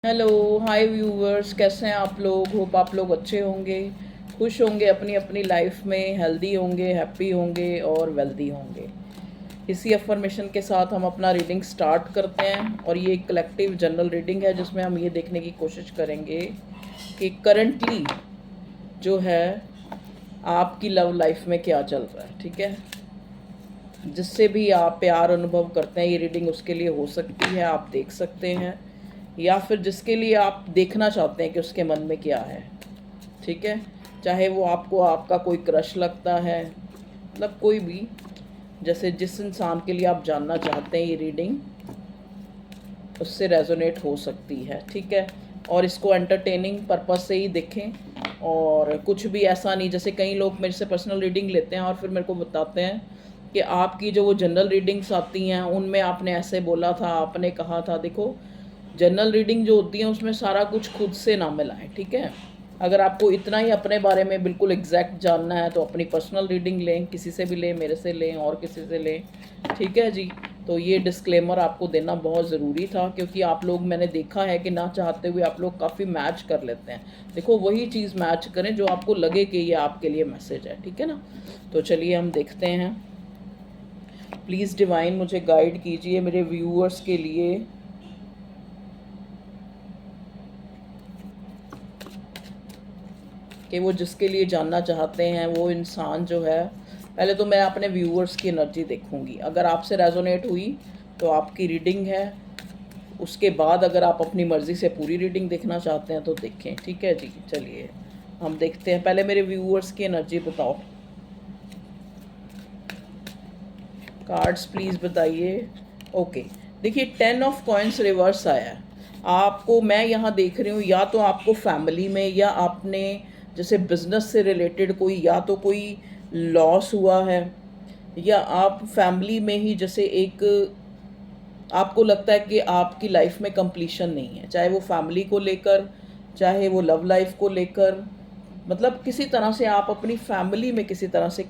Hello, हाय viewers, कैसे हैं आप लोग। होप आप लोग अच्छे होंगे, खुश होंगे, अपनी अपनी लाइफ में हेल्दी होंगे, हैप्पी होंगे और वेल्दी होंगे। इसी अफर्मेशन के साथ हम अपना रीडिंग स्टार्ट करते हैं और ये एक कलेक्टिव जनरल रीडिंग है जिसमें हम ये देखने की कोशिश करेंगे कि करंटली जो है आपकी लव लाइफ में क्या चल रहा है। ठीक है, जिससे भी आप प्यार अनुभव करते हैं ये रीडिंग उसके लिए हो सकती है, आप देख सकते हैं, या फिर जिसके लिए आप देखना चाहते हैं कि उसके मन में क्या है। ठीक है, चाहे वो आपको आपका कोई क्रश लगता है, मतलब कोई भी, जैसे जिस इंसान के लिए आप जानना चाहते हैं ये रीडिंग उससे रेजोनेट हो सकती है। ठीक है, और इसको एंटरटेनिंग पर्पस से ही देखें, और कुछ भी ऐसा नहीं, जैसे कई लोग मेरे से पर्सनल रीडिंग लेते हैं और फिर मेरे को बताते हैं कि आपकी जो वो जनरल रीडिंग्स आती हैं उनमें आपने ऐसे बोला था, आपने कहा था। देखो, जनरल रीडिंग जो होती है उसमें सारा कुछ खुद से ना मिलाएं। ठीक है, अगर आपको इतना ही अपने बारे में बिल्कुल एग्जैक्ट जानना है तो अपनी पर्सनल रीडिंग लें, किसी से भी लें, मेरे से लें और किसी से लें। ठीक है जी, तो ये डिस्क्लेमर आपको देना बहुत ज़रूरी था, क्योंकि आप लोग, मैंने देखा है कि ना चाहते हुए आप लोग काफ़ी मैच कर लेते हैं। देखो, वही चीज़ मैच करें जो आपको लगे कि ये आपके लिए मैसेज है। ठीक है ना, तो चलिए हम देखते हैं। प्लीज़ डिवाइन मुझे गाइड कीजिए मेरे व्यूअर्स के लिए। कि वो जिसके लिए जानना चाहते हैं वो इंसान जो है, पहले तो मैं अपने व्यूअर्स की एनर्जी देखूंगी, अगर आपसे रेजोनेट हुई तो आपकी रीडिंग है। उसके बाद अगर आप अपनी मर्ज़ी से पूरी रीडिंग देखना चाहते हैं तो देखें। ठीक है जी, चलिए हम देखते हैं। पहले मेरे व्यूअर्स की एनर्जी बताओ, कार्ड्स प्लीज़ बताइए। ओके, देखिए 10 ऑफ कॉइन्स रिवर्स आया है। आपको मैं यहाँ देख रही हूँ, या तो आपको फैमिली में, या आपने जैसे बिजनेस से रिलेटेड कोई, या तो कोई लॉस हुआ है, या आप फैमिली में ही जैसे एक, आपको लगता है कि आपकी लाइफ में कंप्लीशन नहीं है, चाहे वो फैमिली को लेकर, चाहे वो लव लाइफ को लेकर। मतलब किसी तरह से आप अपनी फैमिली में किसी तरह से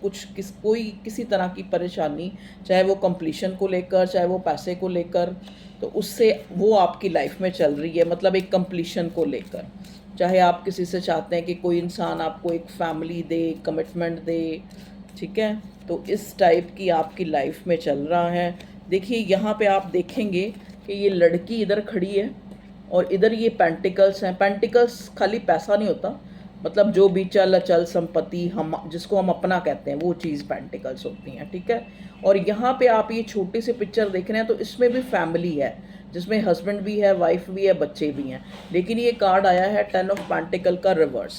कोई किसी तरह की परेशानी, चाहे वो कंप्लीशन को लेकर, चाहे वो पैसे को लेकर, तो उससे वो आपकी लाइफ में चल रही है। मतलब एक कंप्लीशन को लेकर, चाहे आप किसी से चाहते हैं कि कोई इंसान आपको एक फैमिली दे, कमिटमेंट दे। ठीक है, तो इस टाइप की आपकी लाइफ में चल रहा है। देखिए यहाँ पे आप देखेंगे कि ये लड़की इधर खड़ी है और इधर ये पेंटिकल्स हैं। पेंटिकल्स खाली पैसा नहीं होता, मतलब जो भी चल अचल संपत्ति, हम जिसको हम अपना कहते हैं, वो चीज़ पेंटिकल्स होती हैं। ठीक है, और यहाँ पे आप ये छोटी सी पिक्चर देख रहे हैं तो इसमें भी फैमिली है, जिसमें हस्बैंड भी है, वाइफ भी है, बच्चे भी हैं। लेकिन ये कार्ड आया है 10 ऑफ पेंटिकल का रिवर्स।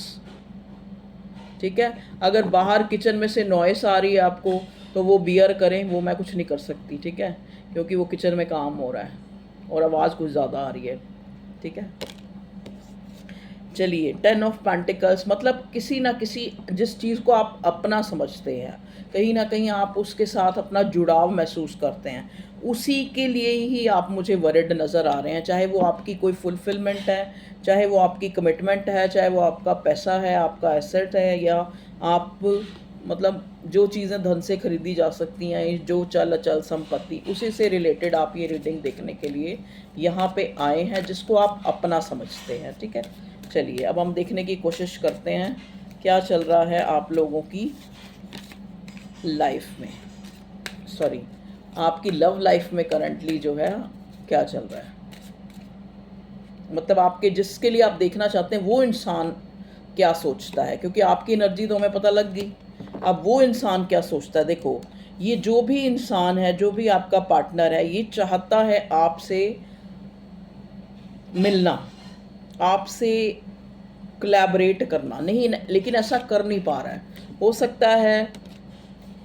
ठीक है, अगर बाहर किचन में से नॉइस आ रही है आपको तो वो बियर करें, वो मैं कुछ नहीं कर सकती। ठीक है, क्योंकि वो किचन में काम हो रहा है और आवाज़ कुछ ज़्यादा आ रही है। ठीक है, चलिए 10 ऑफ पेंटिकल्स मतलब किसी ना किसी, जिस चीज़ को आप अपना समझते हैं, कहीं ना कहीं आप उसके साथ अपना जुड़ाव महसूस करते हैं, उसी के लिए ही आप मुझे वरिड नज़र आ रहे हैं। चाहे वो आपकी कोई फुलफिलमेंट है, चाहे वो आपकी कमिटमेंट है, चाहे वो आपका पैसा है, आपका एसेट है, या आप, मतलब जो चीज़ें धन से खरीदी जा सकती हैं, जो चल अचल संपत्ति, उसी से रिलेटेड आप ये रीडिंग देखने के लिए यहाँ पे आए हैं, जिसको आप अपना समझते हैं। ठीक है, चलिए अब हम देखने की कोशिश करते हैं क्या चल रहा है आप लोगों की लाइफ में, सॉरी आपकी लव लाइफ में करंटली जो है क्या चल रहा है। मतलब आपके जिसके लिए आप देखना चाहते हैं वो इंसान क्या सोचता है, क्योंकि आपकी एनर्जी तो हमें पता लग गई, अब वो इंसान क्या सोचता है। देखो, ये जो भी इंसान है, जो भी आपका पार्टनर है, ये चाहता है आपसे मिलना, आपसे कोलैबोरेट करना, नहीं, लेकिन ऐसा कर नहीं पा रहा है। हो सकता है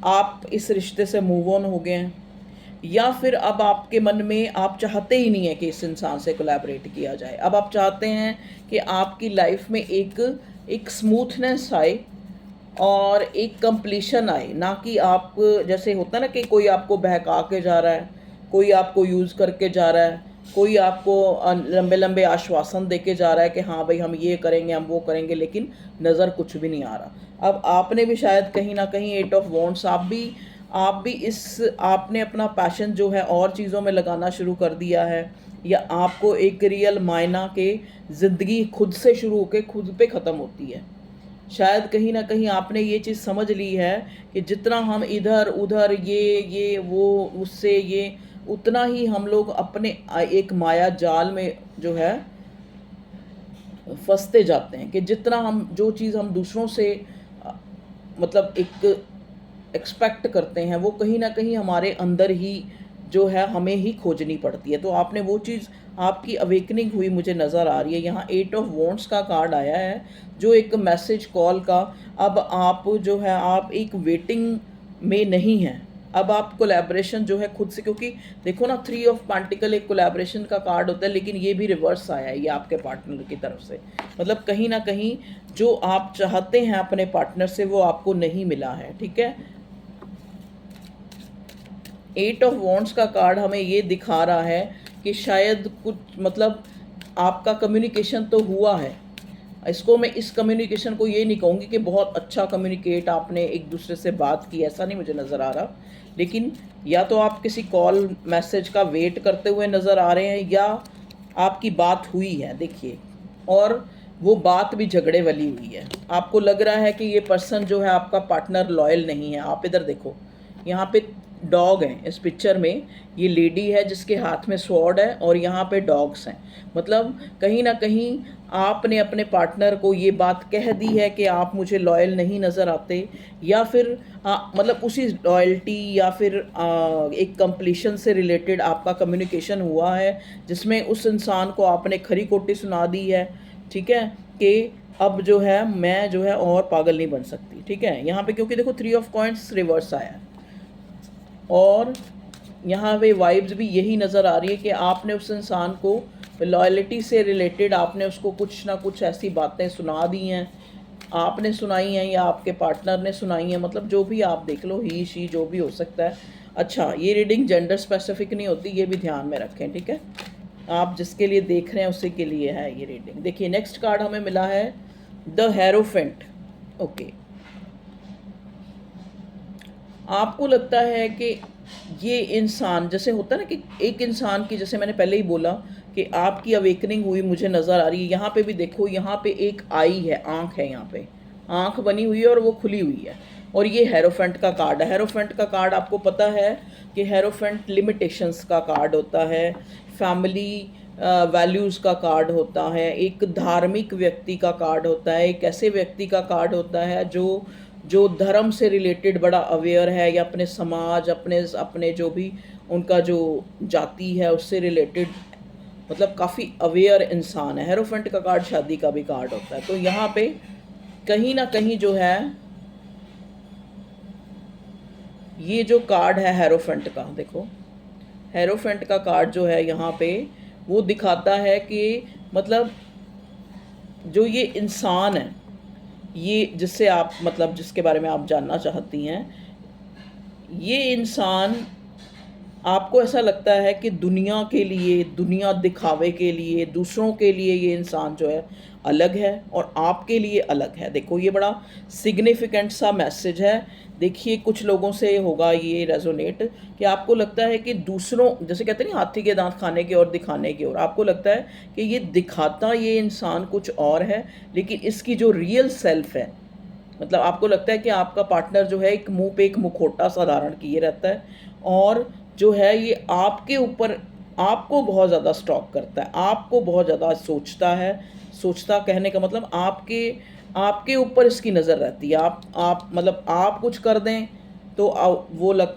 आप इस रिश्ते से मूव ऑन हो गए हैं, या फिर अब आपके मन में आप चाहते ही नहीं है कि इस इंसान से कोलैबोरेट किया जाए। अब आप चाहते हैं कि आपकी लाइफ में एक एक स्मूथनेस आए और एक कंप्लीशन आए, ना कि आप, जैसे होता है ना कि कोई आपको बहका के जा रहा है, कोई आपको यूज़ करके जा रहा है, कोई आपको लंबे लंबे आश्वासन दे के जा रहा है कि हाँ भाई हम ये करेंगे, हम वो करेंगे, लेकिन नज़र कुछ भी नहीं आ रहा। अब आपने भी शायद कहीं ना कहीं 8 ऑफ वॉन्ड्स, आप भी इस, आपने अपना पैशन जो है और चीज़ों में लगाना शुरू कर दिया है, या आपको एक रियल मायना के ज़िंदगी खुद से शुरू होकर खुद पे ख़त्म होती है। शायद कहीं ना कहीं आपने ये चीज़ समझ ली है कि जितना हम इधर उधर ये वो उससे ये, उतना ही हम लोग अपने एक माया जाल में जो है फंसते जाते हैं। कि जितना हम जो चीज़ हम दूसरों से अ, मतलब एक एक्सपेक्ट करते हैं, वो कहीं ना कहीं हमारे अंदर ही जो है हमें ही खोजनी पड़ती है। तो आपने वो चीज़, आपकी अवेकनिंग हुई मुझे नज़र आ रही है। यहाँ 8 ऑफ वॉन्ड्स का कार्ड आया है, जो एक मैसेज कॉल का। अब आप जो है आप एक वेटिंग में नहीं हैं, अब आप कोलैबोरेशन जो है खुद से, क्योंकि देखो ना 3 ऑफ पेंटिकल एक कोलैबोरेशन का कार्ड होता है, लेकिन ये भी रिवर्स आया है, ये आपके पार्टनर की तरफ से। मतलब कहीं ना कहीं जो आप चाहते हैं अपने पार्टनर से वो आपको नहीं मिला है, ठीक है। 8 ऑफ वॉन्ड्स का कार्ड हमें ये दिखा रहा है कि शायद कुछ मतलब आपका कम्युनिकेशन तो हुआ है। इसको मैं इस कम्युनिकेशन को ये नहीं कहूँगी कि बहुत अच्छा कम्युनिकेट आपने एक दूसरे से बात की, ऐसा नहीं मुझे नज़र आ रहा। लेकिन या तो आप किसी कॉल मैसेज का वेट करते हुए नज़र आ रहे हैं, या आपकी बात हुई है, देखिए, और वो बात भी झगड़े वाली हुई है। आपको लग रहा है कि ये पर्सन जो है आपका पार्टनर लॉयल नहीं है। आप इधर देखो, यहाँ पे डॉग हैं इस पिक्चर में, ये लेडी है जिसके हाथ में स्वॉर्ड है और यहाँ पे डॉग्स हैं। मतलब कहीं ना कहीं आपने अपने पार्टनर को ये बात कह दी है कि आप मुझे लॉयल नहीं नज़र आते, या फिर मतलब उसी लॉयल्टी या फिर एक कंप्लीशन से रिलेटेड आपका कम्युनिकेशन हुआ है, जिसमें उस इंसान को आपने खरी खोटी सुना दी है, ठीक है, कि अब जो है मैं जो है और पागल नहीं बन सकती, ठीक है। यहाँ पे क्योंकि देखो 3 ऑफ कॉइंस रिवर्स आया है, और यहाँ पे वाइब्स भी यही नज़र आ रही है कि आपने उस इंसान को लॉयल्टी से रिलेटेड आपने उसको कुछ ना कुछ ऐसी बातें सुना दी हैं, आपने सुनाई हैं या आपके पार्टनर ने सुनाई हैं, मतलब जो भी आप देख लो, ही शी जो भी हो सकता है। अच्छा, ये रीडिंग जेंडर स्पेसिफिक नहीं होती, ये भी ध्यान में रखें, ठीक है। आप जिसके लिए देख रहे हैं उसी के लिए है ये रीडिंग। देखिए नेक्स्ट कार्ड हमें मिला है द हेरोफेंट। ओके, आपको लगता है कि ये इंसान, जैसे होता है ना कि एक इंसान की, जैसे मैंने पहले ही बोला कि आपकी अवेकनिंग हुई मुझे नज़र आ रही है। यहाँ पे भी देखो, यहाँ पे एक आई है, आँख है, यहाँ पे आँख बनी हुई है और वो खुली हुई है, और ये हेरोफेंट का कार्ड है। हेरोफेंट का कार्ड आपको पता है कि हेरोफेंट लिमिटेशंस का कार्ड होता है, फैमिली वैल्यूज़ का कार्ड होता है, एक धार्मिक व्यक्ति का कार्ड होता है, एक ऐसे व्यक्ति का कार्ड होता है जो जो धर्म से रिलेटेड बड़ा अवेयर है, या अपने समाज, अपने अपने जो भी उनका जो जाति है उससे रिलेटेड मतलब काफ़ी अवेयर इंसान है। हेरोफेंट का कार्ड शादी का भी कार्ड होता है। तो यहाँ पे कहीं ना कहीं जो है ये जो कार्ड है हेरोफेंट का, देखो हेरोफेंट का कार्ड जो है यहाँ पे वो दिखाता है कि मतलब जो ये इंसान है, ये जिससे आप मतलब जिसके बारे में आप जानना चाहती हैं, ये इंसान, आपको ऐसा लगता है कि दुनिया के लिए, दुनिया दिखावे के लिए, दूसरों के लिए ये इंसान जो है अलग है और आपके लिए अलग है। देखो ये बड़ा सिग्निफिकेंट सा मैसेज है। देखिए कुछ लोगों से होगा ये रेजोनेट कि आपको लगता है कि दूसरों, जैसे कहते हैं ना हाथी के दांत खाने की और दिखाने की ओर, आपको लगता है कि ये दिखाता ये इंसान कुछ और है, लेकिन इसकी जो रियल सेल्फ है, मतलब आपको लगता है कि आपका पार्टनर जो है एक मुंह पे एक मुखौटा सा धारण किए रहता है, और जो है ये आपके ऊपर, आपको बहुत ज़्यादा स्टॉक करता है, आपको बहुत ज़्यादा सोचता है। सोचता कहने का मतलब आपके आपके ऊपर इसकी नज़र रहती है। आप मतलब आप कुछ कर दें तो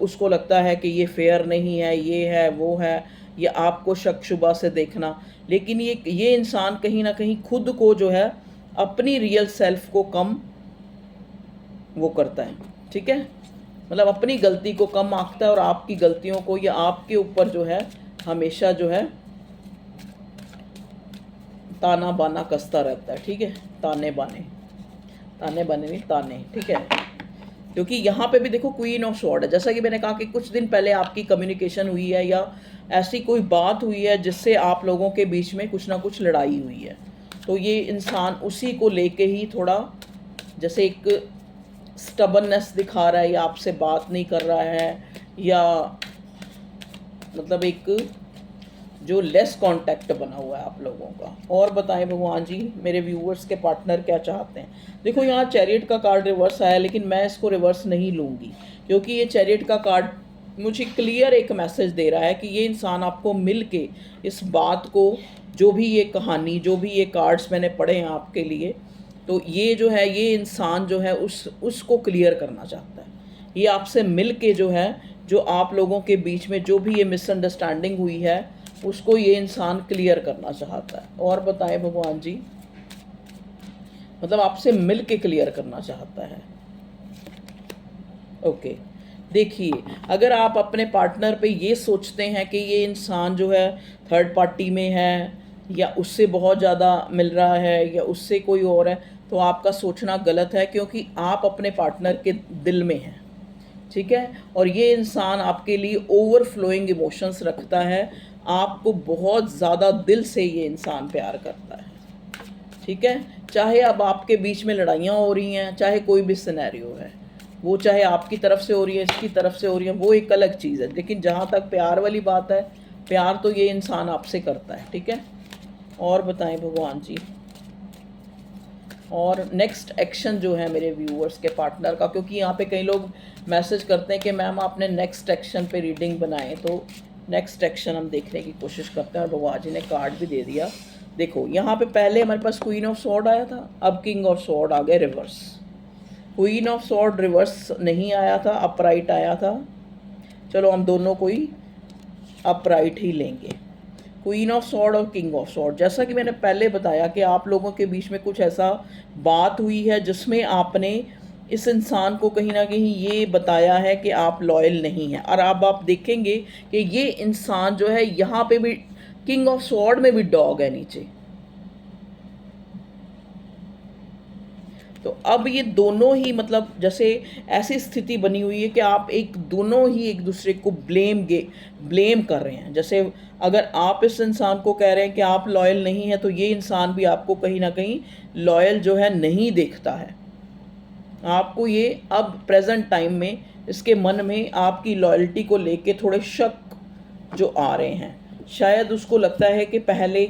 उसको लगता है कि ये फेयर नहीं है, ये है वो है, ये आपको शक शुबा से देखना। लेकिन ये इंसान कहीं ना कहीं खुद को जो है अपनी रियल सेल्फ को कम वो करता है, ठीक है, मतलब अपनी गलती को कम आंकता है और आपकी गलतियों को, या आपके ऊपर जो है हमेशा जो है ताना बाना कसता रहता है, ठीक है, ताने बाने, ताने बाने नहीं ताने, ठीक है। क्योंकि यहाँ पे भी देखो क्वीन ऑफ स्वॉर्ड है, जैसा कि मैंने कहा कि कुछ दिन पहले आपकी कम्युनिकेशन हुई है या ऐसी कोई बात हुई है जिससे आप लोगों के बीच में कुछ ना कुछ लड़ाई हुई है। तो ये इंसान उसी को लेके ही थोड़ा जैसे एक स्टबननेस दिखा रहा है, या आपसे बात नहीं कर रहा है, या मतलब एक जो लेस कांटेक्ट बना हुआ है आप लोगों का। और बताएं भगवान जी मेरे व्यूअर्स के पार्टनर क्या चाहते हैं। देखो यहाँ चैरियट का कार्ड रिवर्स आया, लेकिन मैं इसको रिवर्स नहीं लूँगी, क्योंकि ये चैरियट का कार्ड मुझे क्लियर एक मैसेज दे रहा है कि ये इंसान आपको मिल के इस बात को, जो भी ये कहानी, जो भी ये कार्ड्स मैंने पढ़े हैं आपके लिए, तो ये जो है ये इंसान जो है उसको क्लियर करना चाहता है। ये आपसे मिल के जो है, जो आप लोगों के बीच में जो भी ये मिसअंडरस्टैंडिंग हुई है, उसको ये इंसान क्लियर करना चाहता है। और बताएं भगवान जी, मतलब आपसे मिल के क्लियर करना चाहता है। ओके, देखिए अगर आप अपने पार्टनर पे ये सोचते हैं कि ये इंसान जो है थर्ड पार्टी में है, या उससे बहुत ज़्यादा मिल रहा है, या उससे कोई और है, तो आपका सोचना गलत है, क्योंकि आप अपने पार्टनर के दिल में हैं, ठीक है। और ये इंसान आपके लिए ओवरफ्लोइंग इमोशंस रखता है, आपको बहुत ज़्यादा दिल से ये इंसान प्यार करता है, ठीक है। चाहे अब आपके बीच में लड़ाइयाँ हो रही हैं, चाहे कोई भी सिनेरियो है, वो चाहे आपकी तरफ से हो रही है, इसकी तरफ से हो रही है, वो एक अलग चीज़ है, लेकिन जहाँ तक प्यार वाली बात है, प्यार तो ये इंसान आपसे करता है, ठीक है। और बताएं भगवान जी, और नेक्स्ट एक्शन जो है मेरे व्यूअर्स के पार्टनर का, क्योंकि यहाँ पे कई लोग मैसेज करते हैं कि मैम आपने नेक्स्ट एक्शन पे रीडिंग बनाए, तो नेक्स्ट एक्शन हम देखने की कोशिश करते हैं। और भगवान जी ने कार्ड भी दे दिया। देखो यहाँ पे पहले हमारे पास क्वीन ऑफ सॉर्ड आया था, अब किंग ऑफ सॉर्ड आ गए reverse. Queen of sword reverse नहीं आया था, अपराइट आया था। चलो हम दोनों को ही अपराइट ही लेंगे, क्वीन ऑफ सॉर्ड और किंग ऑफ सॉर्ड। जैसा कि मैंने पहले बताया कि आप लोगों के बीच में कुछ ऐसा बात हुई है जिसमें आपने इस इंसान को कहीं ना कहीं ये बताया है कि आप लॉयल नहीं हैं। और अब आप देखेंगे कि ये इंसान जो है, यहाँ पे भी किंग ऑफ सॉर्ड में भी डॉग है नीचे। तो अब ये दोनों ही, मतलब जैसे ऐसी स्थिति बनी हुई है कि आप दोनों ही एक दूसरे को ब्लेम कर रहे हैं। जैसे अगर आप इस इंसान को कह रहे हैं कि आप लॉयल नहीं हैं, तो ये इंसान भी आपको कहीं ना कहीं लॉयल जो है नहीं देखता है। आपको ये अब प्रेजेंट टाइम में इसके मन में आपकी लॉयल्टी को लेके थोड़े शक जो आ रहे हैं। शायद उसको लगता है कि पहले,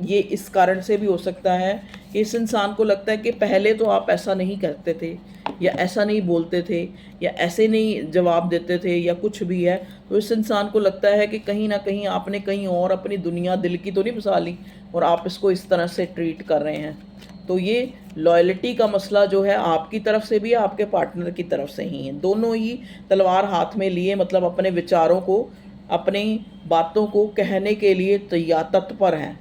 ये इस कारण से भी हो सकता है कि इस इंसान को लगता है कि पहले तो आप ऐसा नहीं करते थे, या ऐसा नहीं बोलते थे, या ऐसे नहीं जवाब देते थे, या कुछ भी है। तो इस इंसान को लगता है कि कहीं ना कहीं आपने कहीं और अपनी दुनिया दिल की तो नहीं बसा ली, और आप इसको इस तरह से ट्रीट कर रहे हैं। तो ये लॉयल्टी का मसला जो है आपकी तरफ से भी है, आपके पार्टनर की तरफ से ही है। दोनों ही तलवार हाथ में लिए, मतलब अपने विचारों को, अपनी बातों को कहने के लिए तैयार, तत्पर हैं।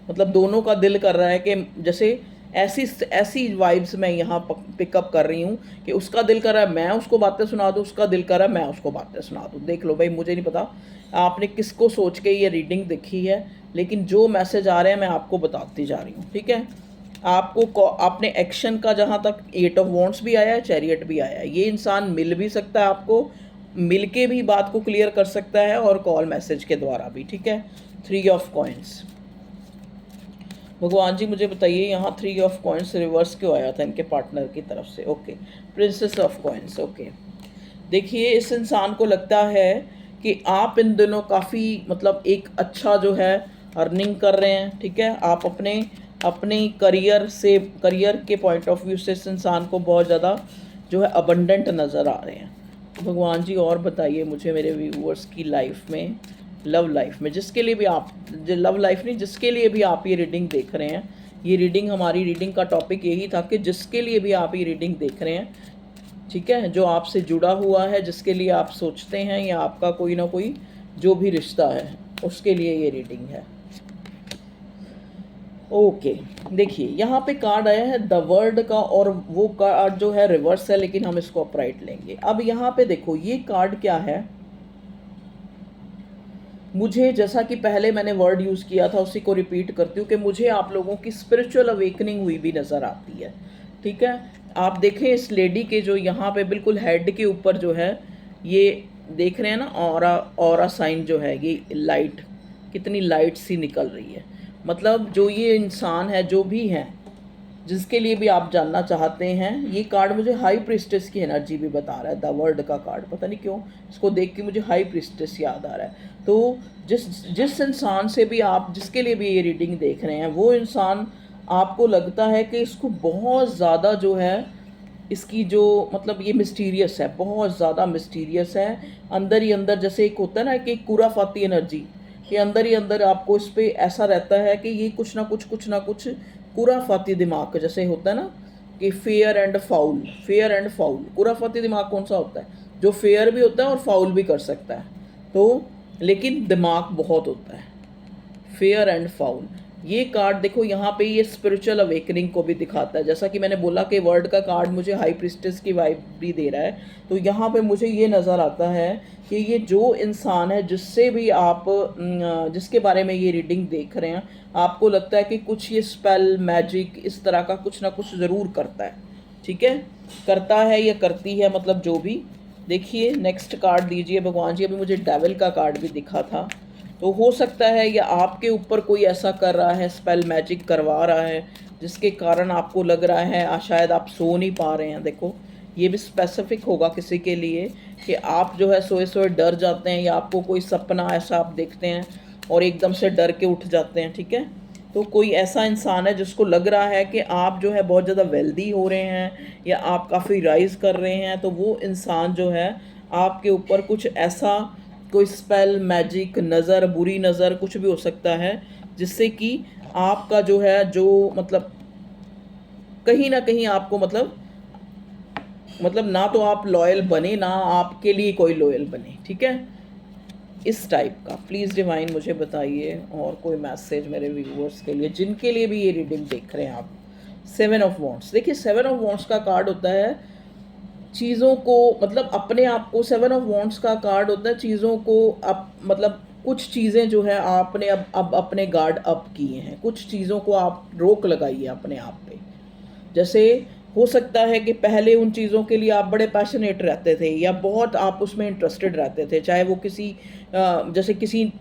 मतलब दोनों का दिल कर रहा है कि जैसे ऐसी वाइब्स मैं यहाँ पिकअप कर रही हूँ कि उसका दिल कर रहा है मैं उसको बातें सुना दूँ, उसका दिल कर रहा है मैं उसको बातें सुना दूँ। देख लो भाई, मुझे नहीं पता आपने किसको सोच के ये रीडिंग देखी है, लेकिन जो मैसेज आ रहे हैं मैं आपको बताती जा रही हूँ, ठीक है। आपको आपने एक्शन का, जहाँ तक 8 ऑफ वॉन्ड्स भी आया है, चैरियट भी आया है। ये इंसान मिल भी सकता है, आपको मिल के भी बात को क्लियर कर सकता है, और कॉल मैसेज के द्वारा भी, ठीक है। 3 ऑफ कॉइन्स। भगवान जी मुझे बताइए यहाँ 3 ऑफ कॉइन्स रिवर्स क्यों आया था इनके पार्टनर की तरफ से। Okay, princess of coins. Okay, देखिए इस इंसान को लगता है कि आप इन दिनों काफ़ी, मतलब एक अच्छा जो है अर्निंग कर रहे हैं, ठीक है। आप अपने करियर के पॉइंट ऑफ व्यू से इस इंसान को बहुत ज़्यादा जो है अबंडेंट नज़र आ रहे हैं। भगवान जी और बताइए मुझे मेरे व्यूअर्स की लाइफ में, लव लाइफ में, जिसके लिए भी आप, लव लाइफ नहीं, जिसके लिए भी आप ये रीडिंग देख रहे हैं, ये रीडिंग, हमारी रीडिंग का टॉपिक यही था कि जिसके लिए भी आप ये रीडिंग देख रहे हैं, ठीक है, जो आपसे जुड़ा हुआ है, जिसके लिए आप सोचते हैं, या आपका कोई ना कोई जो भी रिश्ता है, उसके लिए ये रीडिंग है। ओके, देखिए यहाँ पे कार्ड आया है द वर्ल्ड का, और वो कार्ड जो है रिवर्स है, लेकिन हम इसको अपराइट लेंगे। अब यहाँ पे देखो ये कार्ड क्या है, मुझे जैसा कि पहले मैंने वर्ड यूज़ किया था उसी को रिपीट करती हूँ कि मुझे आप लोगों की स्पिरिचुअल अवेकनिंग हुई भी नज़र आती है, ठीक है। आप देखें इस लेडी के जो यहाँ पे बिल्कुल हेड के ऊपर जो है, ये देख रहे हैं ना, ऑरा साइन जो है, ये लाइट, कितनी लाइट सी निकल रही है। मतलब जो ये इंसान है, जो भी है, जिसके लिए भी आप जानना चाहते हैं। ये कार्ड मुझे हाई प्रिस्टेस की एनर्जी भी बता रहा है, द वर्ल्ड का कार्ड, पता नहीं क्यों इसको देख के मुझे हाई प्रिस्टेस याद आ रहा है। तो जिस जिस इंसान से भी आप, जिसके लिए भी ये रीडिंग देख रहे हैं, वो इंसान आपको लगता है कि इसको बहुत ज़्यादा जो है, इसकी जो मतलब ये मिस्टीरियस है, बहुत ज़्यादा मिस्टीरियस है। अंदर ही अंदर जैसे एक होता है ना कि कुराफाती एनर्जी, कि अंदर ही अंदर आपको इस पर ऐसा रहता है कि ये कुछ ना कुछ कुराफाती दिमाग जैसे होता है ना कि fair and foul, fair and foul. कुराफाती दिमाग कौन सा होता है? जो फेयर भी होता है और फाउल भी कर सकता है, तो लेकिन दिमाग बहुत होता है, फेयर एंड फाउल। ये कार्ड देखो यहाँ पे, ये स्पिरिचुअल अवेकनिंग को भी दिखाता है। जैसा कि मैंने बोला कि वर्ड का कार्ड मुझे हाई प्रिस्टेस की वाइब भी दे रहा है, तो यहाँ पे मुझे ये नज़र आता है कि ये जो इंसान है जिससे भी आप जिसके बारे में ये रीडिंग देख रहे हैं, आपको लगता है कि कुछ ये स्पेल मैजिक इस तरह का कुछ ना कुछ ज़रूर करता है, ठीक है, करता है या करती है, मतलब जो भी। देखिए नेक्स्ट कार्ड दीजिए भगवान जी। अभी मुझे डेविल का कार्ड भी दिखा था, तो हो सकता है या आपके ऊपर कोई ऐसा कर रहा है, स्पेल मैजिक करवा रहा है, जिसके कारण आपको लग रहा है शायद आप सो नहीं पा रहे हैं। देखो ये भी स्पेसिफिक होगा किसी के लिए कि आप जो है सोए सोए डर जाते हैं, या आपको कोई सपना ऐसा आप देखते हैं और एकदम से डर के उठ जाते हैं, ठीक है। तो कोई ऐसा इंसान है जिसको लग रहा है कि आप जो है बहुत ज़्यादा वेल्दी हो रहे हैं या आप काफ़ी राइज़ कर रहे हैं, तो वो इंसान जो है आपके ऊपर कुछ ऐसा कोई स्पेल मैजिक नज़र, बुरी नज़र, कुछ भी हो सकता है, जिससे कि आपका जो है जो मतलब कहीं ना कहीं आपको मतलब ना तो आप लॉयल बने, ना आपके लिए कोई लॉयल बने, ठीक है, इस टाइप का। प्लीज़ डिवाइन मुझे बताइए और कोई मैसेज मेरे व्यूअर्स के लिए जिनके लिए भी ये रीडिंग देख रहे हैं आप। 7 ऑफ वॉन्ड्स, देखिए 7 ऑफ वॉन्ड्स का कार्ड होता है चीज़ों को, मतलब अपने आप को, 7 ऑफ वॉन्ड्स का कार्ड होता है चीज़ों को अब, मतलब कुछ चीज़ें जो है आपने अब अपने गार्ड अप किए हैं, कुछ चीज़ों को आप रोक लगाइए अपने आप पे। जैसे हो सकता है कि पहले उन चीज़ों के लिए आप बड़े पैशनेट रहते थे या बहुत आप उसमें इंटरेस्टेड रहते थे, चाहे वो किसी जैसे किसी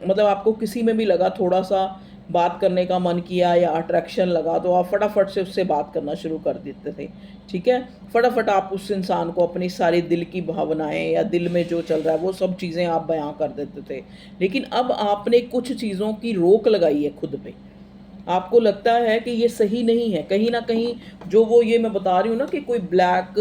मतलब आपको किसी में भी लगा थोड़ा सा बात करने का मन किया या अट्रैक्शन लगा, तो आप फटाफट से उससे बात करना शुरू कर देते थे, ठीक है। फटाफट आप उस इंसान को अपनी सारी दिल की भावनाएं या दिल में जो चल रहा है वो सब चीज़ें आप बयां कर देते थे। लेकिन अब आपने कुछ चीज़ों की रोक लगाई है खुद पे। आपको लगता है कि ये सही नहीं है, कहीं ना कहीं जो वो ये मैं बता रही हूँ ना कि कोई ब्लैक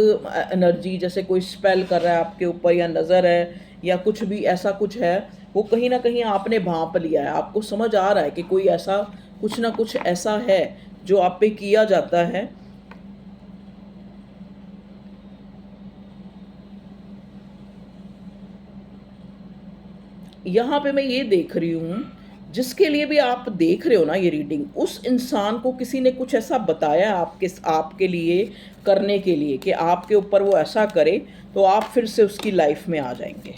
एनर्जी जैसे कोई स्पेल कर रहा है आपके ऊपर, या नज़र है या कुछ भी ऐसा कुछ है, वो कहीं ना कहीं आपने भांप लिया है। आपको समझ आ रहा है कि कोई ऐसा कुछ ना कुछ ऐसा है जो आप पे किया जाता है। यहाँ पे मैं ये देख रही हूँ, जिसके लिए भी आप देख रहे हो ना ये रीडिंग, उस इंसान को किसी ने कुछ ऐसा बताया आपके लिए करने के लिए कि आपके ऊपर वो ऐसा करे तो आप फिर से उसकी लाइफ में आ जाएंगे।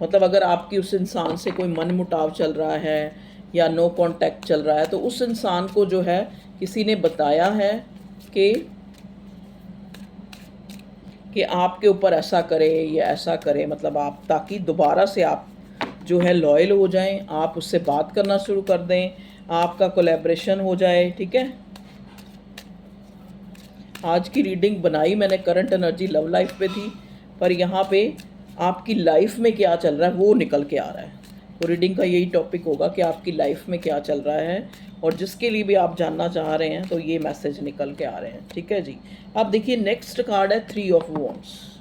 मतलब अगर आपकी उस इंसान से कोई मन मुटाव चल रहा है या नो कांटेक्ट चल रहा है, तो उस इंसान को जो है किसी ने बताया है कि आपके ऊपर ऐसा करे या ऐसा करे, मतलब आप, ताकि दोबारा से आप जो है लॉयल हो जाएं, आप उससे बात करना शुरू कर दें, आपका कोलैबोरेशन हो जाए, ठीक है। आज की रीडिंग बनाई मैंने करंट एनर्जी लव लाइफ पे थी, पर यहाँ पे आपकी लाइफ में क्या चल रहा है वो निकल के आ रहा है। तो रीडिंग का यही टॉपिक होगा कि आपकी लाइफ में क्या चल रहा है, और जिसके लिए भी आप जानना चाह रहे हैं तो ये मैसेज निकल के आ रहे हैं, ठीक है जी। अब देखिए नेक्स्ट कार्ड है 3 ऑफ वॉन्ड्स।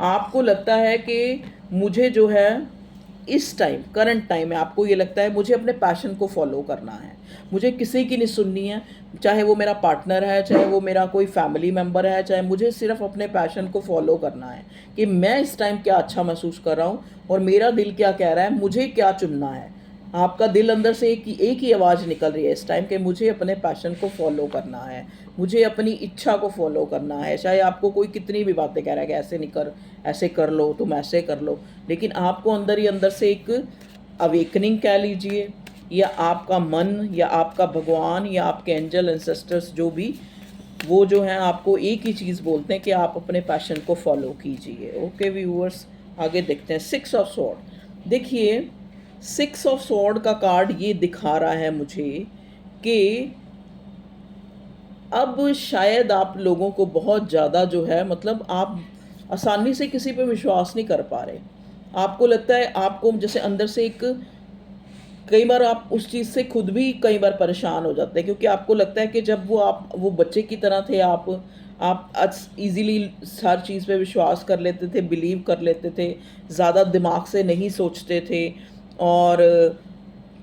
आपको लगता है कि मुझे जो है इस टाइम, करंट टाइम में आपको ये लगता है मुझे अपने पैशन को फॉलो करना है, मुझे किसी की नहीं सुननी है, चाहे वो मेरा पार्टनर है, चाहे वो मेरा कोई फैमिली मेम्बर है, चाहे, मुझे सिर्फ अपने पैशन को फॉलो करना है कि मैं इस टाइम क्या अच्छा महसूस कर रहा हूँ और मेरा दिल क्या कह रहा है, मुझे क्या चुनना है। आपका दिल अंदर से एक ही आवाज़ निकल रही है इस टाइम कि मुझे अपने पैशन को फॉलो करना है, मुझे अपनी इच्छा को फॉलो करना है। चाहे आपको कोई कितनी भी बातें कह रहा है कि ऐसे नहीं कर, ऐसे कर लो, तुम ऐसे कर लो, लेकिन आपको अंदर ही अंदर से एक अवेकनिंग कह लीजिए, या आपका मन या आपका भगवान या आपके एंजल एंसेस्टर्स जो भी, वो जो हैं आपको एक ही चीज़ बोलते हैं कि आप अपने पैशन को फॉलो कीजिए। ओके व्यूअर्स, आगे देखते हैं 6 ऑफ सॉर्ड। देखिए 6 ऑफ सॉर्ड का कार्ड ये दिखा रहा है मुझे कि अब शायद आप लोगों को बहुत ज़्यादा जो है, मतलब आप आसानी से किसी पे विश्वास नहीं कर पा रहे। आपको लगता है, आपको जैसे अंदर से एक, कई बार आप उस चीज़ से खुद भी कई बार परेशान हो जाते हैं, क्योंकि आपको लगता है कि जब वो बच्चे की तरह थे, आप इजीली हर चीज़ पे विश्वास कर लेते थे, बिलीव कर लेते थे, ज़्यादा दिमाग से नहीं सोचते थे, और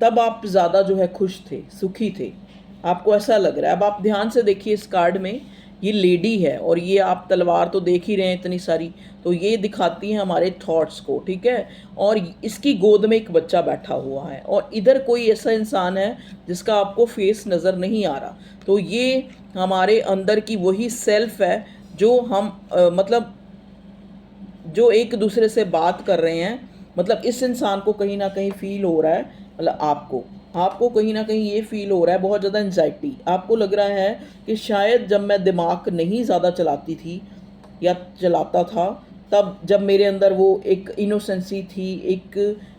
तब आप ज़्यादा जो है खुश थे, सुखी थे। आपको ऐसा लग रहा है। अब आप ध्यान से देखिए, इस कार्ड में ये लेडी है, और ये आप तलवार तो देख ही रहे हैं इतनी सारी, तो ये दिखाती है हमारे थॉट्स को, ठीक है। और इसकी गोद में एक बच्चा बैठा हुआ है, और इधर कोई ऐसा इंसान है जिसका आपको फेस नज़र नहीं आ रहा। तो ये हमारे अंदर की वही सेल्फ है जो हम मतलब जो एक दूसरे से बात कर रहे हैं। मतलब इस इंसान को कहीं ना कहीं फील हो रहा है, मतलब आपको कहीं ना कहीं ये फील हो रहा है, बहुत ज़्यादा एंजाइटी। आपको लग रहा है कि शायद जब मैं दिमाग नहीं ज़्यादा चलाती थी या चलाता था, तब जब मेरे अंदर वो एक इनोसेंसी थी, एक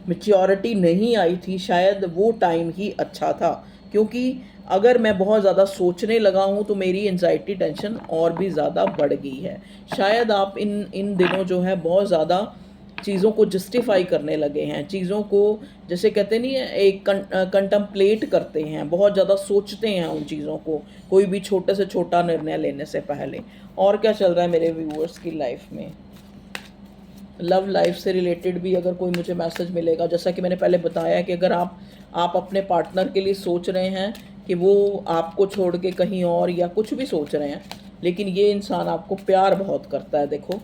मैच्योरिटी नहीं आई थी, शायद वो टाइम ही अच्छा था। क्योंकि अगर मैं बहुत ज़्यादा सोचने लगा हूँ तो मेरी एंजाइटी टेंशन और भी ज़्यादा बढ़ गई है। शायद आप इन इन दिनों जो है बहुत ज़्यादा चीज़ों को जस्टिफाई करने लगे हैं, चीज़ों को जैसे कहते नहीं है, एक कंटम्पलेट करते हैं, बहुत ज़्यादा सोचते हैं उन चीज़ों को, कोई भी छोटे से छोटा निर्णय लेने से पहले। और क्या चल रहा है मेरे व्यूअर्स की लाइफ में? लव लाइफ से रिलेटेड भी अगर कोई मुझे मैसेज मिलेगा, जैसा कि मैंने पहले बताया कि अगर आप अपने पार्टनर के लिए सोच रहे हैं कि वो आपको छोड़ के कहीं और या कुछ भी सोच रहे हैं, लेकिन ये इंसान आपको प्यार बहुत करता है, देखो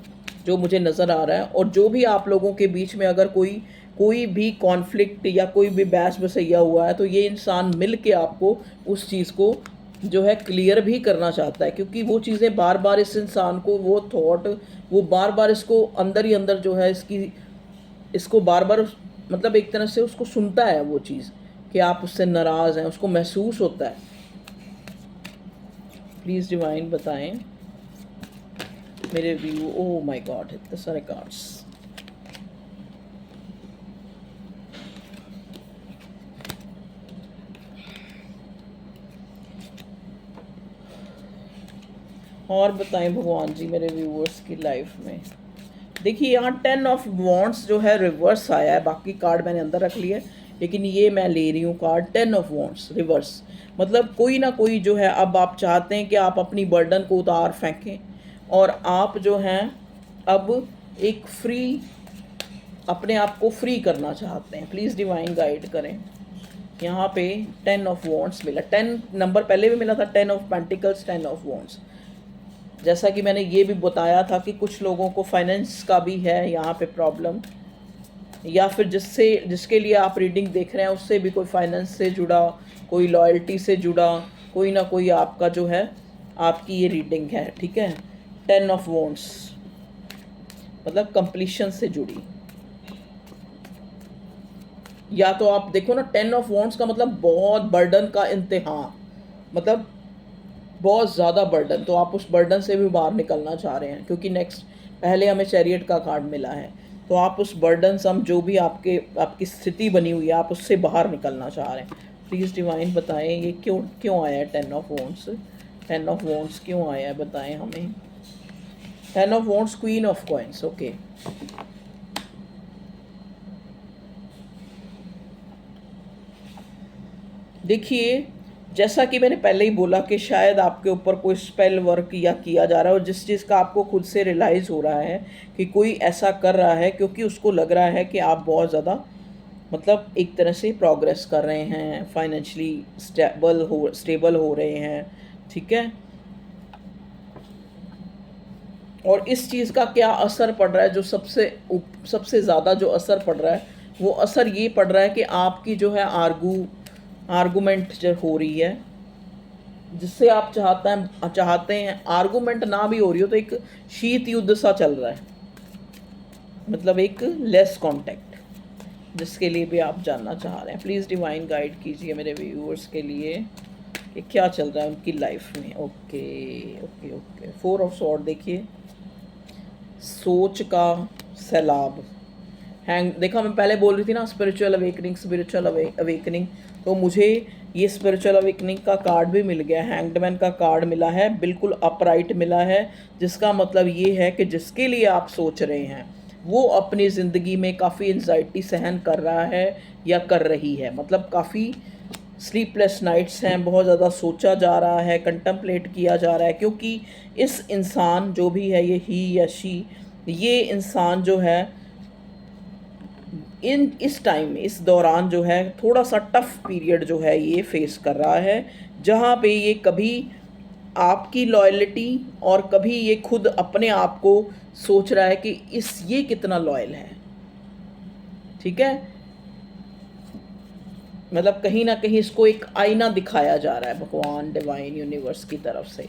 जो मुझे नज़र आ रहा है। और जो भी आप लोगों के बीच में अगर कोई भी कॉन्फ्लिक्ट या कोई भी बहस बसैया हुआ है, तो ये इंसान मिल के आपको उस चीज़ को जो है क्लियर भी करना चाहता है। क्योंकि वो चीज़ें बार बार इस इंसान को, वो थॉट, वो बार बार इसको अंदर ही अंदर जो है इसको बार बार, मतलब एक तरह से उसको सुनता है वो चीज़ कि आप उससे नाराज़ हैं, उसको महसूस होता है। प्लीज़ डिवाइन बताएं मेरे व्यू। ओह माय गॉड, इतने सारे कार्ड्स। और बताएं भगवान जी मेरे व्यूअर्स की लाइफ में। देखिए यहाँ 10 ऑफ वॉन्ड्स जो है रिवर्स आया है, बाकी कार्ड मैंने अंदर रख लिया है, लेकिन ये मैं ले रही हूँ कार्ड 10 ऑफ वॉन्ड्स रिवर्स। मतलब कोई ना कोई जो है, अब आप चाहते हैं कि आप अपनी बर्डन को उतार फेंकें, और आप जो हैं अब एक फ्री, अपने आप को फ्री करना चाहते हैं। प्लीज़ डिवाइन गाइड करें। यहाँ पे 10 ऑफ वॉन्ड्स मिला, 10 नंबर पहले भी मिला था, 10 ऑफ पेंटिकल्स, 10 ऑफ वॉन्ड्स। जैसा कि मैंने ये भी बताया था कि कुछ लोगों को फाइनेंस का भी है यहाँ पे प्रॉब्लम, या फिर जिसके लिए आप रीडिंग देख रहे हैं उससे भी कोई फाइनेंस से जुड़ा, कोई लॉयल्टी से जुड़ा, कोई ना कोई आपका जो है, आपकी ये रीडिंग है, ठीक है। 10 ऑफ वॉन्ड्स मतलब कंप्लीशन से जुड़ी, या तो आप देखो ना, 10 ऑफ वॉन्ड्स का मतलब बहुत बर्डन का इंतहा, मतलब बहुत ज़्यादा बर्डन। तो आप उस बर्डन से भी बाहर निकलना चाह रहे हैं, क्योंकि नेक्स्ट पहले हमें चैरियट का कार्ड मिला है। तो आप उस बर्डन सम जो भी आपकी स्थिति बनी हुई है, आप उससे बाहर निकलना चाह रहे हैं। प्लीज़ डिवाइन बताएं ये क्यों आया है 10 ऑफ वॉन्ड्स। 10 ऑफ वॉन्ड्स क्यों आया है बताएं हमें। 10 of wands, queen of coins, okay. देखिए जैसा कि मैंने पहले ही बोला कि शायद आपके ऊपर कोई स्पेल वर्क या किया जा रहा है, और जिस चीज़ का आपको खुद से रियलाइज़ हो रहा है कि कोई ऐसा कर रहा है, क्योंकि उसको लग रहा है कि आप बहुत ज़्यादा, मतलब एक तरह से प्रोग्रेस कर रहे हैं, फाइनेंशियली स्टेबल हो रहे हैं, ठीक है। और इस चीज़ का क्या असर पड़ रहा है, जो सबसे ज़्यादा जो असर पड़ रहा है, वो असर ये पड़ रहा है कि आपकी जो है आर्गूमेंट जो हो रही है, जिससे आप चाहते हैं आर्गूमेंट ना भी हो रही हो, तो एक शीत युद्ध सा चल रहा है, मतलब एक लेस कांटेक्ट, जिसके लिए भी आप जानना चाह रहे हैं। प्लीज़ डिवाइन गाइड कीजिए मेरे व्यूअर्स के लिए कि क्या चल रहा है उनकी लाइफ में। Okay okay okay, 4 of sword देखिए, सोच का सैलाब। हैंग देखा, मैं पहले बोल रही थी ना स्पिरिचुअल अवेकनिंग, तो मुझे ये स्पिरिचुअल अवेकनिंग का कार्ड भी मिल गया, हैंग्ड का कार्ड मिला है, बिल्कुल अपराइट मिला है, जिसका मतलब ये है कि जिसके लिए आप सोच रहे हैं वो अपनी ज़िंदगी में काफ़ी एंजाइटी सहन कर रहा है या कर रही है। मतलब काफ़ी स्लीपलेस नाइट्स हैं, बहुत ज़्यादा सोचा जा रहा है, कंटम्पलेट किया जा रहा है, क्योंकि इस इंसान जो भी है, ये ही या शी, ये इंसान जो है इस टाइम, इस दौरान जो है थोड़ा सा टफ पीरियड जो है ये फेस कर रहा है, जहाँ पे ये कभी आपकी लॉयल्टी और कभी ये खुद अपने आप को सोच रहा है कि ये कितना लॉयल है। ठीक है, मतलब कहीं ना कहीं इसको एक आईना दिखाया जा रहा है भगवान, डिवाइन, यूनिवर्स की तरफ से।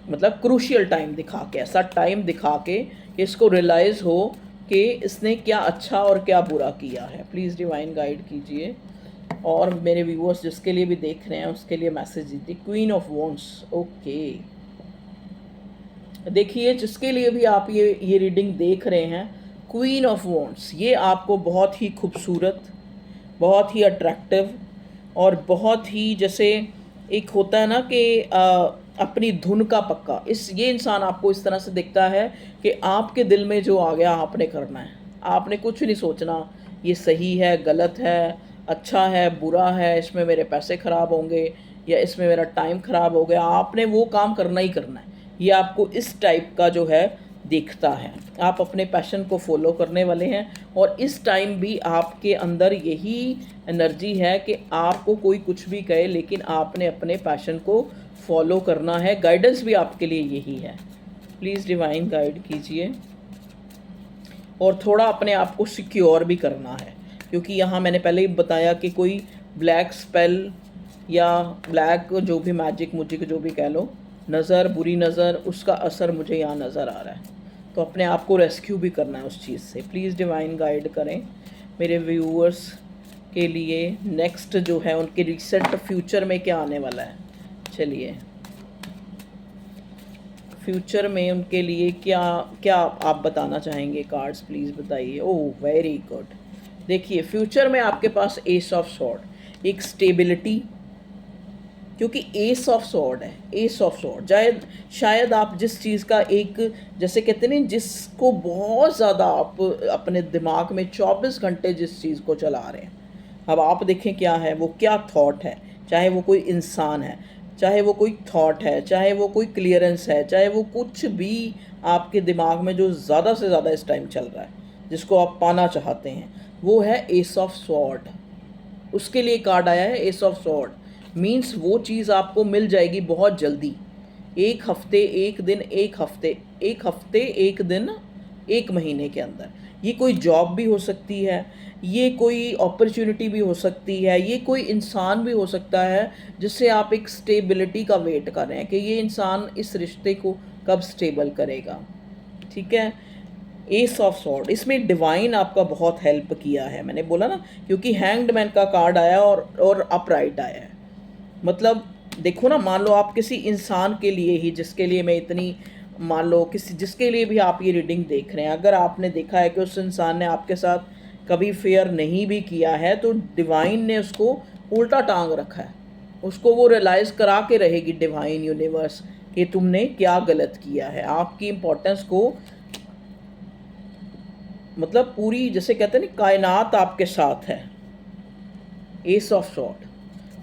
मतलब क्रूशियल टाइम दिखा के, ऐसा टाइम दिखा के इसको रियलाइज़ हो कि इसने क्या अच्छा और क्या बुरा किया है। प्लीज़ डिवाइन गाइड कीजिए। और मेरे व्यूअर्स जिसके लिए भी देख रहे हैं उसके लिए मैसेज दीजिए। Queen of wands, okay. देखिए जिसके लिए भी आप ये रीडिंग देख रहे हैं, क्वीन ऑफ वॉन्ड्स, ये आपको बहुत ही खूबसूरत, बहुत ही अट्रैक्टिव और बहुत ही, जैसे एक होता है ना कि अपनी धुन का पक्का, ये इंसान आपको इस तरह से दिखता है कि आपके दिल में जो आ गया आपने करना है, आपने कुछ नहीं सोचना ये सही है, गलत है, अच्छा है, बुरा है, इसमें मेरे पैसे ख़राब होंगे या इसमें मेरा टाइम ख़राब हो गया, आपने वो काम करना ही करना है। ये आपको इस टाइप का जो है दिखता है। आप अपने पैशन को फॉलो करने वाले हैं और इस टाइम भी आपके अंदर यही एनर्जी है कि आपको कोई कुछ भी कहे लेकिन आपने अपने पैशन को फॉलो करना है। गाइडेंस भी आपके लिए यही है। प्लीज़ डिवाइन गाइड कीजिए। और थोड़ा अपने आप को सिक्योर भी करना है, क्योंकि यहाँ मैंने पहले ही बताया कि कोई ब्लैक स्पेल या ब्लैक जो भी मैजिक मुजिक जो भी कह लो, नज़र, बुरी नज़र, उसका असर मुझे यहाँ नज़र आ रहा है। तो अपने आप को रेस्क्यू भी करना है उस चीज़ से। प्लीज़ डिवाइन गाइड करें मेरे व्यूअर्स के लिए। नेक्स्ट जो है उनके रिसेंट फ्यूचर में क्या आने वाला है। चलिए, फ्यूचर में उनके लिए क्या क्या आप बताना चाहेंगे कार्ड्स, प्लीज़ बताइए। Oh very good. देखिए फ्यूचर में आपके पास एस ऑफ सॉर्ड, एक स्टेबिलिटी, क्योंकि एस ऑफ सॉर्ड है। एस ऑफ सॉर्ड शायद आप जिस चीज़ का एक, जैसे कहते हैं जिसको बहुत ज़्यादा आप अपने दिमाग में 24 घंटे जिस चीज़ को चला रहे हैं, अब आप देखें क्या है वो, क्या थॉट है, चाहे वो कोई इंसान है, चाहे वो कोई थॉट है, चाहे वो कोई क्लियरेंस है, चाहे वो कुछ भी आपके दिमाग में जो ज़्यादा से ज़्यादा इस टाइम चल रहा है, जिसको आप पाना चाहते हैं, वो है एस ऑफ सॉर्ड। उसके लिए कार्ड आया है एस ऑफ सॉर्ड। मीन्स वो चीज़ आपको मिल जाएगी बहुत जल्दी, एक हफ्ते, एक दिन, एक हफ्ते, एक दिन, एक महीने के अंदर। ये कोई जॉब भी हो सकती है, ये कोई अपॉर्चुनिटी भी हो सकती है, ये कोई इंसान भी हो सकता है जिससे आप एक स्टेबिलिटी का वेट कर रहे हैं कि ये इंसान इस रिश्ते को कब स्टेबल करेगा। ठीक है, एस ऑफ सॉर्ड, इसमें डिवाइन आपका बहुत हेल्प किया है, मैंने बोला ना, क्योंकि हैंग्ड मैन का कार्ड आया और अपराइट आया है। मतलब देखो ना, मान लो आप किसी इंसान के लिए ही, जिसके लिए मैं इतनी, मान लो जिसके लिए भी आप ये रीडिंग देख रहे हैं, अगर आपने देखा है कि उस इंसान ने आपके साथ कभी फेयर नहीं भी किया है, तो डिवाइन ने उसको उल्टा टांग रखा है, उसको वो रियलाइज़ करा के रहेगी डिवाइन यूनिवर्स कि तुमने क्या गलत किया है। आपकी इम्पोर्टेंस को, मतलब पूरी, जैसे कहते हैं ना, कायनात आपके साथ है। S of sword,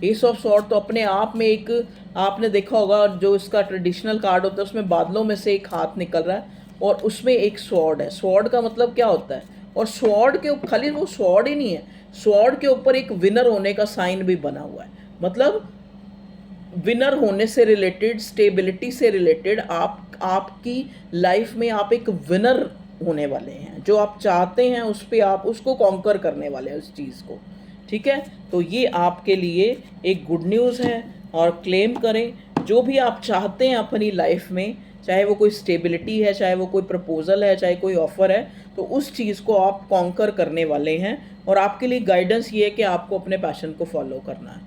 S of sword तो अपने आप में एक, आपने देखा होगा जो इसका ट्रेडिशनल कार्ड होता है उसमें बादलों में से एक हाथ निकल रहा है और उसमें एक स्वॉर्ड है। स्वॉर्ड का मतलब क्या होता है, और स्वॉर्ड के खाली वो स्वॉर्ड ही नहीं है, स्वॉर्ड के ऊपर एक विनर होने का साइन भी बना हुआ है। मतलब विनर होने से रिलेटेड, स्टेबिलिटी से रिलेटेड, आपकी लाइफ में आप एक विनर होने वाले हैं। जो आप चाहते हैं उस पर आप उसको कॉन्कर करने वाले हैं, उस चीज़ को। ठीक है, तो ये आपके लिए एक गुड न्यूज़ है। और क्लेम करें जो भी आप चाहते हैं अपनी लाइफ में, चाहे वो कोई स्टेबिलिटी है, चाहे वो कोई प्रपोजल है, चाहे कोई ऑफ़र है, तो उस चीज़ को आप कॉन्कर करने वाले हैं। और आपके लिए गाइडेंस ये है कि आपको अपने पैशन को फॉलो करना है।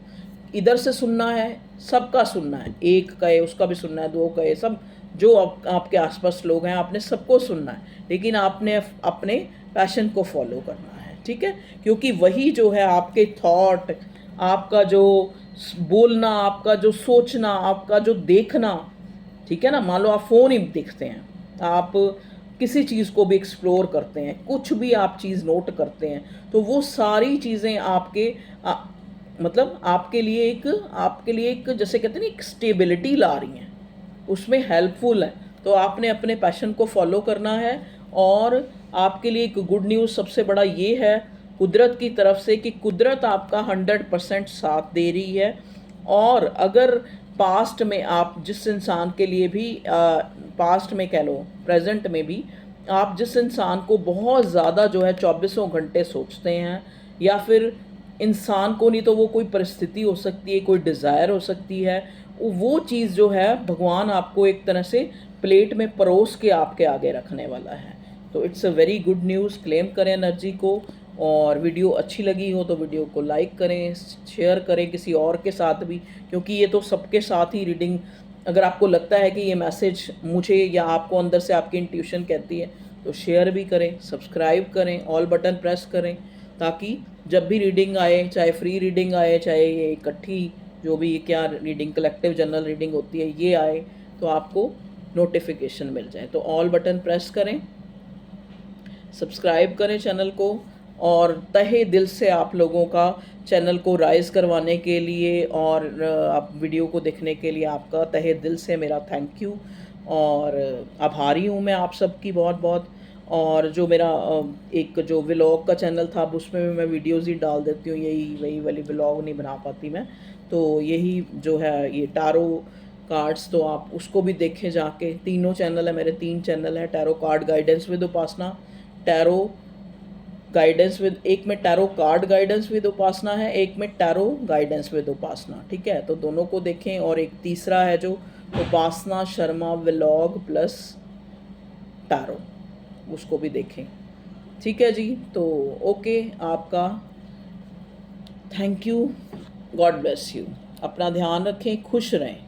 इधर से सुनना है, सबका सुनना है, एक कहे उसका भी सुनना है, दो कहे, सब जो आपके आसपास लोग हैं आपने सबको सुनना है, लेकिन आपने अपने पैशन को फॉलो करना है। ठीक है, क्योंकि वही जो है आपके थॉट, आपका जो बोलना, आपका जो सोचना, आपका जो देखना, ठीक है ना। मान लो आप फ़ोन ही देखते हैं, आप किसी चीज़ को भी एक्सप्लोर करते हैं, कुछ भी आप चीज़ नोट करते हैं, तो वो सारी चीज़ें आपके मतलब आपके लिए एक जैसे कहते हैं ना, एक स्टेबिलिटी ला रही हैं, उसमें हेल्पफुल है। तो आपने अपने पैशन को फॉलो करना है। और आपके लिए एक गुड न्यूज़ सबसे बड़ा ये है कुदरत की तरफ से कि कुदरत आपका 100% साथ दे रही है। और अगर पास्ट में आप जिस इंसान के लिए भी पास्ट में कह लो, प्रेजेंट में भी आप जिस इंसान को बहुत ज़्यादा जो है 24 घंटे सोचते हैं, या फिर इंसान को नहीं तो वो कोई परिस्थिति हो सकती है, कोई डिज़ायर हो सकती है, वो चीज़ जो है भगवान आपको एक तरह से प्लेट में परोस के आपके आगे रखने वाला है। तो it's a very good news. Claim करें एनर्जी को। और वीडियो अच्छी लगी हो तो वीडियो को लाइक करें, शेयर करें किसी और के साथ भी, क्योंकि ये तो सबके साथ ही रीडिंग, अगर आपको लगता है कि ये मैसेज मुझे या आपको अंदर से आपकी इंट्यूशन कहती है तो शेयर भी करें, सब्सक्राइब करें, ऑल बटन प्रेस करें, ताकि जब भी रीडिंग आए, चाहे फ्री रीडिंग आए, चाहे ये इकट्ठी जो भी क्या रीडिंग कलेक्टिव जनरल रीडिंग होती है ये आए, तो आपको नोटिफिकेशन मिल जाए। तो ऑल बटन प्रेस करें, सब्सक्राइब करें चैनल को। और तहे दिल से आप लोगों का चैनल को राइज करवाने के लिए और आप वीडियो को देखने के लिए आपका तहे दिल से मेरा थैंक यू और आभारी हूँ मैं आप सबकी बहुत बहुत। और जो मेरा एक जो व्लॉग का चैनल था अब उसमें भी मैं वीडियोज़ ही डाल देती हूँ, यही वही वाली व्लॉग नहीं बना पाती मैं। तो यही जो है ये टैरो कार्ड्स, तो आप उसको भी देखें जाके। तीनों चैनल है मेरे, 3 चैनल है, tarot card guidance with Upasana, tarot guidance with, एक में टैरो कार्ड गाइडेंस विद उपासना है, एक में टैरो गाइडेंस विद उपासना, ठीक है। तो दोनों को देखें। और एक तीसरा है जो उपासना शर्मा व्लॉग प्लस टैरो, उसको भी देखें, ठीक है जी। तो ओके, आपका thank you, God bless you, अपना ध्यान रखें, खुश रहें।